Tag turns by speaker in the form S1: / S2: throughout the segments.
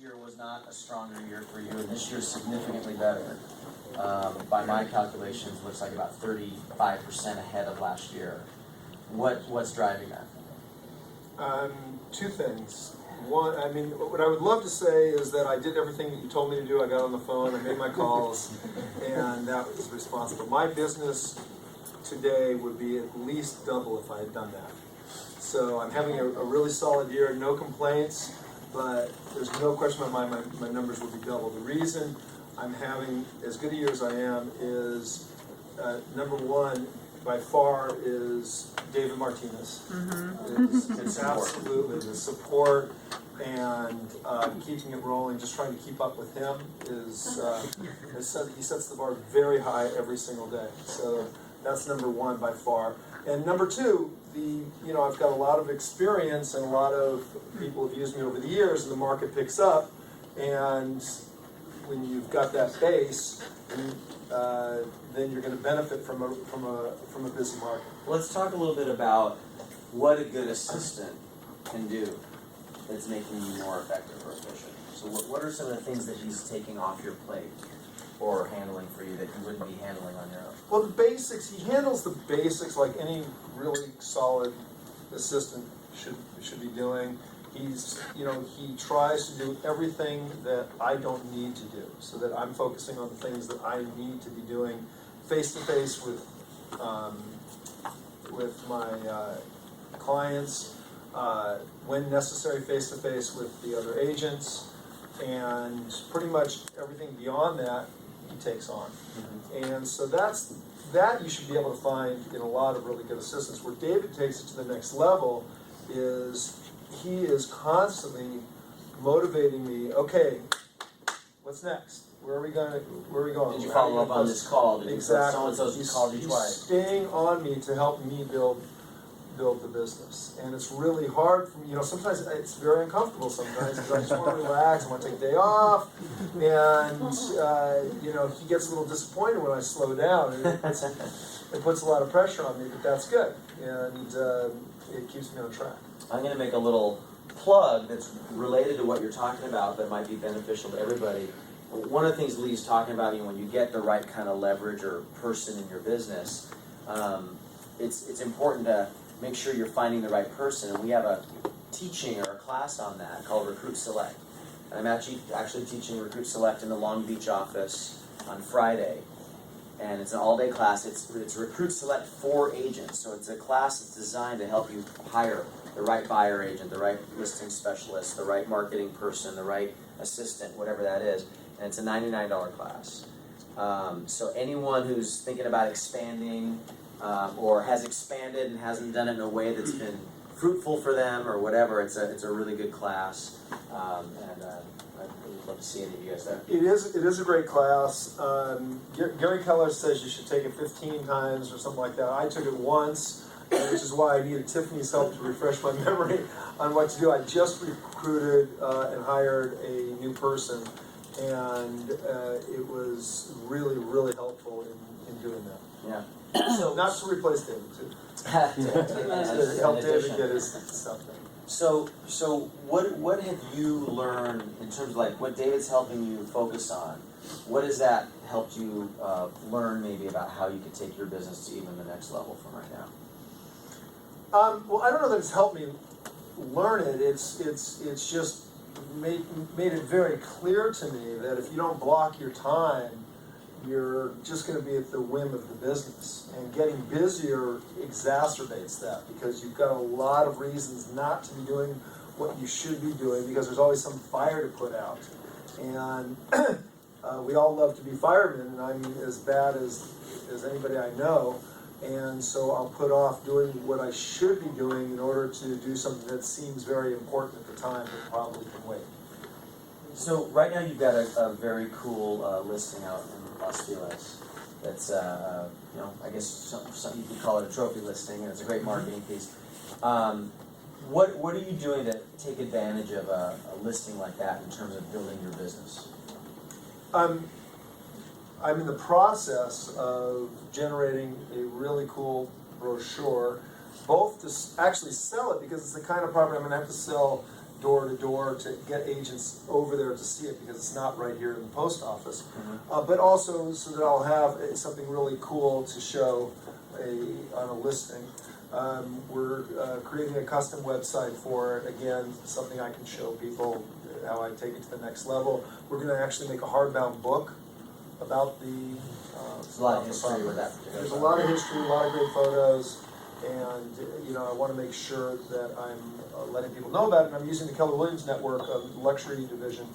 S1: year was not a stronger year for you, and this year is significantly better. By my calculations, it looks like about 35% ahead of last year. What's driving that?
S2: Two things. One, I mean, what I would love to say is that I did everything that you told me to do. I got on the phone, I made my calls, and that was responsible. My business today would be at least double if I had done that. So I'm having a really solid year, no complaints, but there's no question in my mind my numbers will be double. The reason I'm having as good a year as I am is, number one, by far, is David Martinez. It's absolutely the support and keeping it rolling, just trying to keep up with him is, he sets the bar very high every single day. So that's number one by far. And number two, I've got a lot of experience and a lot of people have used me over the years, and the market picks up. And when you've got that base, then you're going to benefit from a busy market.
S1: Let's talk a little bit about what a good assistant can do that's making you more effective or efficient. So what are some of the things that he's taking off your plate or handling for you that you wouldn't be handling on your own?
S2: Well, the basics, he handles the basics like any really solid assistant should be doing. He tries to do everything that I don't need to do, so that I'm focusing on the things that I need to be doing face to face with my clients, when necessary face to face with the other agents, and pretty much everything beyond that he takes on. And so that you should be able to find in a lot of really good assistants. Where David takes it to the next level is he is constantly motivating me. Okay, what's next? Where are we going?
S1: Did you follow up on this call?
S2: Exactly.
S1: So-and-so's called you twice.
S2: He's staying on me to help me build the business, and it's really hard for me. Sometimes it's very uncomfortable. Sometimes because I just want to relax. I want to take a day off, and he gets a little disappointed when I slow down. And it puts a lot of pressure on me, but that's good, and it keeps me on track.
S1: I'm going to make a little plug that's related to what you're talking about that might be beneficial to everybody. One of the things Lee's talking about, when you get the right kind of leverage or person in your business, it's important to make sure you're finding the right person. And we have a teaching or a class on that called Recruit Select. And I'm actually teaching Recruit Select in the Long Beach office on Friday. And it's an all-day class. It's Recruit Select for agents. So it's a class that's designed to help you hire the right buyer agent, the right listing specialist, the right marketing person, the right assistant, whatever that is. And it's a $99 class. So anyone who's thinking about expanding or has expanded and hasn't done it in a way that's been fruitful for them or whatever, it's a really good class. I'd love to see any of you guys there.
S2: It is a great class. Gary Keller says you should take it 15 times or something like that. I took it once, which is why I needed Tiffany's help to refresh my memory on what to do. I just recruited and hired a new person, and it was really, really helpful in doing that.
S1: Yeah.
S2: So not to replace David, too. To help David get his stuff done.
S1: So what have you learned in terms of like what David's helping you focus on? What has that helped you learn maybe about how you could take your business to even the next level from right now?
S2: Well, I don't know that it's helped me learn it. It's just made it very clear to me that if you don't block your time, you're just going to be at the whim of the business. And getting busier exacerbates that because you've got a lot of reasons not to be doing what you should be doing because there's always some fire to put out. And we all love to be firemen, and I mean as bad as anybody I know. And so I'll put off doing what I should be doing in order to do something that seems very important at the time but probably can wait.
S1: So right now you've got a very cool listing out in Los Feliz. That's I guess some you could call it a trophy listing, and it's a great marketing piece. What are you doing to take advantage of a listing like that in terms of building your business?
S2: I'm in the process of generating a really cool brochure, both to actually sell it because it's the kind of property I'm going to have to sell door to door to get agents over there to see it because it's not right here in the post office. But also so that I'll have something really cool to show on a listing. We're creating a custom website for it. Again, something I can show people how I take it to the next level. We're going to actually make a hardbound book about the.
S1: There's a lot of history with that.
S2: There's a lot of history, a lot of great photos, and I want to make sure that I'm letting people know about it. And I'm using the Keller Williams network, luxury division,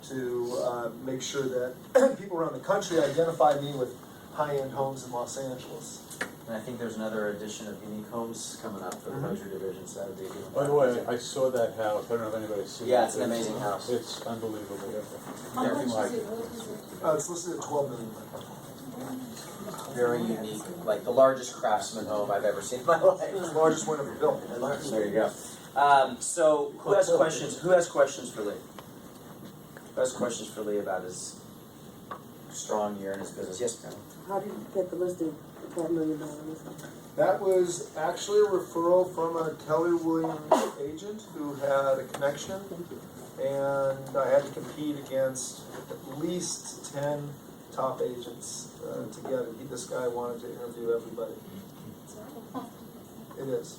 S2: to make sure that people around the country identify me with high-end homes in Los Angeles.
S1: And I think there's another edition of Unique Homes coming up for the luxury division, so that would be a good one.
S3: By the way, I saw that house. I don't know if anybody's seen it.
S1: Yeah, it's an amazing house.
S3: It's unbelievable.
S4: How much
S3: Nothing
S4: is
S3: like
S4: it?
S3: it.
S4: What is it?
S2: It's listed at $12 million.
S1: Very unique, like the largest craftsman home I've ever seen in my life.
S2: It's the largest one ever built.
S1: There you go. So who has questions? Who has questions for Lee? Who has questions for Lee about his strong year in his business? Yes, ma'am.
S5: How did you get the listing, the $12 million listing?
S2: That was actually a referral from a Keller Williams agent who had a connection, and I had to compete against at least 10 top agents to get it. This guy wanted to interview everybody. It is.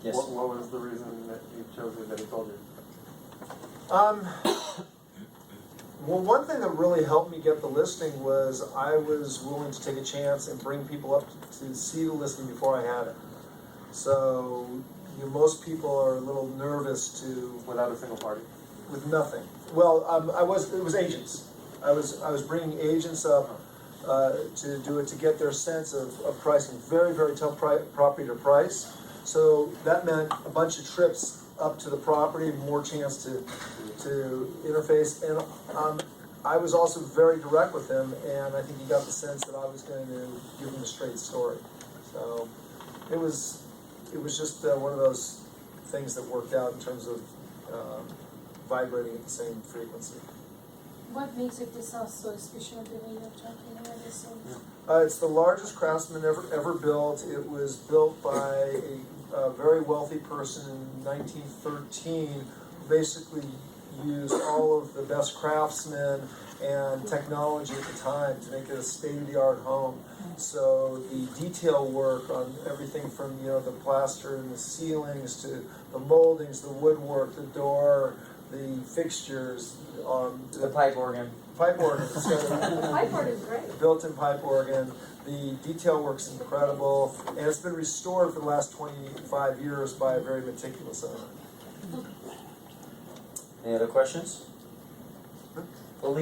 S1: Yes.
S6: What was the reason that you chose it, that he told you?
S2: Well, one thing that really helped me get the listing was I was willing to take a chance and bring people up to see the listing before I had it. So, most people are a little nervous to
S6: Without a single party?
S2: with nothing. Well, it was agents. I was bringing agents up to do it to get their sense of pricing. Very, very tough property to price. So that meant a bunch of trips up to the property, more chance to interface. And I was also very direct with him, and I think he got the sense that I was going to give him a straight story. So it was just one of those things that worked out in terms of vibrating at the same frequency.
S4: What makes it this house so special the way you're talking about this?
S2: It's the largest craftsman ever built. It was built by a very wealthy person in 1913, who basically used all of the best craftsmen and technology at the time to make it a state-of-the-art home. So the detail work on everything from the plaster and the ceilings to the moldings, the woodwork, the door, the fixtures,
S1: The pipe organ.
S2: pipe organ.
S4: Pipe organ is great.
S2: Built-in pipe organ. The detail work's incredible, and it's been restored for the last 25 years by a very meticulous owner.
S1: Any other questions? Well, Lee,